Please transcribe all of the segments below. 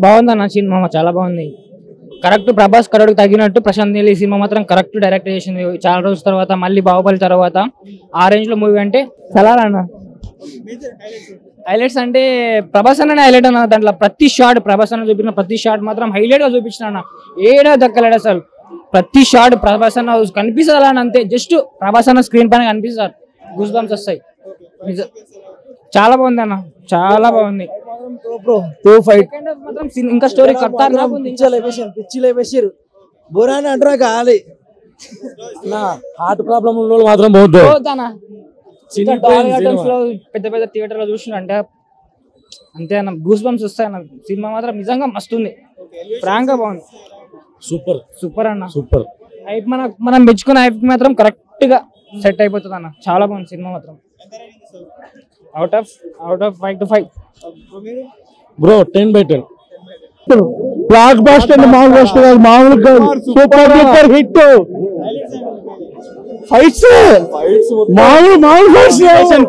బాగుందన్న సినిమా, చాలా బాగుంది. కరెక్ట్ ప్రభాస్ కరోడ్కి తగ్గినట్టు ప్రశాంత్ నీల్ ఈ సినిమా మాత్రం కరెక్ట్ డైరెక్ట్ చేసింది. చాలా రోజుల తర్వాత మళ్ళీ బాహుబలి తర్వాత ఆ రేంజ్ లో మూవీ అంటే సలార్ అన్న. హైలైట్స్ అంటే ప్రభాస్ అన్న హైలైట్ అన్న. దాంట్లో ప్రతి షాట్ ప్రభాస్ అన్న చూపించిన ప్రతి షాట్ మాత్రం హైలైట్ గా చూపించిన అన్న. ఏడా దక్కలేడు అసలు. ప్రతి షాట్ ప్రభాస్ అన్న కనిపిస్తుంది అలా అంతే. జస్ట్ ప్రభాస్ అన్న స్క్రీన్ పైన కనిపిస్తారు, గూస్ బంప్స్ వస్తాయి. చాలా బాగుంది అన్న, చాలా బాగుంది. ఇంకా స్టోరీ పిచ్చి బురాని అంటారా కాలి నా హార్ట్ ప్రాబ్లం ఉన్న వాళ్ళు మాత్రం పోద్దు. పెద్ద పెద్ద థియేటర్ లో చూసినంటే అంతే అన్న, గూస్ బంప్స్ వస్తాయి అన్న. సినిమా మాత్రం నిజంగా మస్తు ఉంది, ఫ్రాంక్ గా బాగుంది. సూపర్ సూపర్ అన్న, సూపర్. హైప్ మనం మెచ్చుకున్న హైప్ మాత్రం కరెక్ట్ గా సెట్ అయిపోతుంది అన్న. చాలా బాగుంది సినిమా మాత్రం. Out of 5 to 5 bro. 10/10 block buster. మామూలుగా సూపర్ డూపర్ హిట్. ఫైట్స్ మామూలు ఫైట్స్.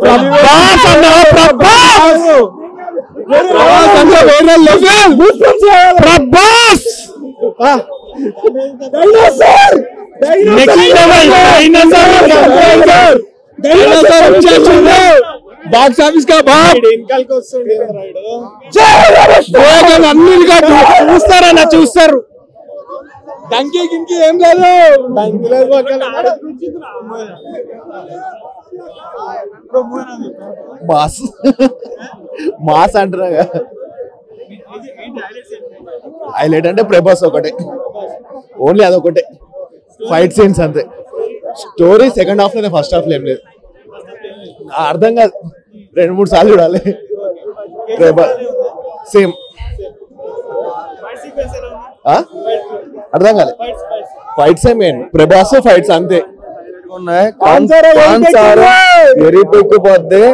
ప్రభాస్ అన్న, ప్రభాస్ అన్న వేరే level. Prabhas dinosaur next level. Dinosaur వచ్చేసింది బాక్స్ ఆఫీస్ కా బాబ్. అన్నిటిగా చూస్తారన్న, చూస్తారు. డంకీ గింకి ఏం లేదు. మాస్ అంటారా. హైలైట్ అంటే ప్రభాస్ ఒకటే, ఓన్లీ అదొకటే. ఫైట్ సీన్స్ అంతే. స్టోరీ సెకండ్ హాఫ్ లోనే, ఫస్ట్ హాఫ్ లో ఏం లేదు. అర్థం కాదు, 2-3 సార్లు చూడాలి. సేమ్ అర్థం కాలే. ఫైట్స్ మెయిన్, ప్రభాస్ ఫైట్స్ అంతే. ఎరిపెక్కిపోద్ది,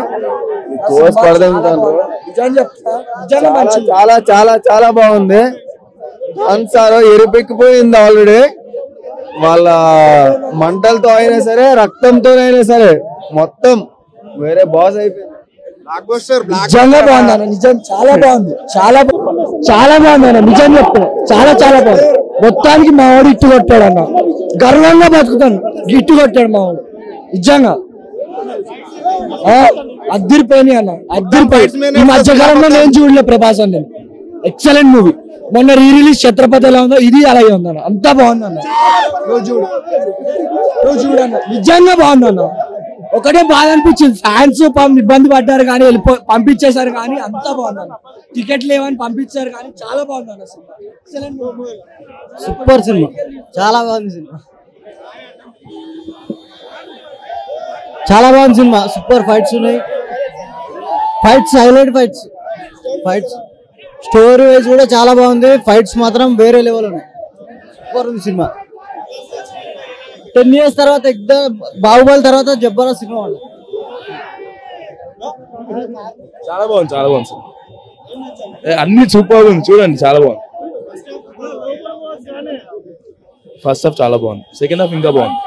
చాలా చాలా చాలా బాగుంది. అన్సారో ఎరిపెక్కిపోయింది ఆల్రెడీ. వాళ్ళ మంటలతో అయినా సరే, రక్తంతో అయినా సరే, మొత్తం వేరే బాస్ అయిపోయింది. నిజంగా బాగుంది అన్న, నిజం చాలా బాగుంది. చాలా బాగుంది అన్న, నిజం చెప్తున్నా. చాలా చాలా బాగుంది. మొత్తానికి మా వాడు ఇట్టు కొట్టాడు అన్న, గర్వంగా బతుకుతాను. ఇట్టు కొట్టాడు మా వాడు నిజంగా. అద్దరిపోయినాయి అన్న, అద్దరిపోయి. ఈ మధ్యకాలంలో నేను చూడలే ప్రభాస్ అన్న. Excellent movie. మొన్న రిలీజ్ ఛత్రపతి ఎలా ఉందో ఇది అలాగే ఉందన్న. అంతా బాగుంది అన్న. రోజు చూడన్న, నిజంగా బాగుంది అన్న. ఒకటే బాధ అనిపించింది, ఫ్యాన్స్ ఇబ్బంది పడ్డారు కానీ పంపించేశారు, కానీ అంతా బాగుంది. టికెట్ లేవని పంపించారు కానీ చాలా బాగుంది అన్న cinema. Excellent movie, super cinema, చాలా బాగుంది సినిమా. చాలా బాగుంది సినిమా. సూపర్ ఫైట్స్ ఉన్నాయి. Fights highlight. Fights story wise కూడా చాలా బాగుంది. ఫైట్స్ మాత్రం వేరే లెవెల్ ఉన్నాయి. సూపర్ ఉంది సినిమా. 10 years తర్వాత బాహుబలి తర్వాత జబర్దస్త్ సినిమా. చాలా బాగుంది, చాలా బాగుంది సినిమా. అన్ని సూపర్ ఉంది, చూడండి చాలా బాగుంది. ఫస్ట్ హాఫ్ చాలా బాగుంది, సెకండ్ హాఫ్ ఇంకా బాగుంది.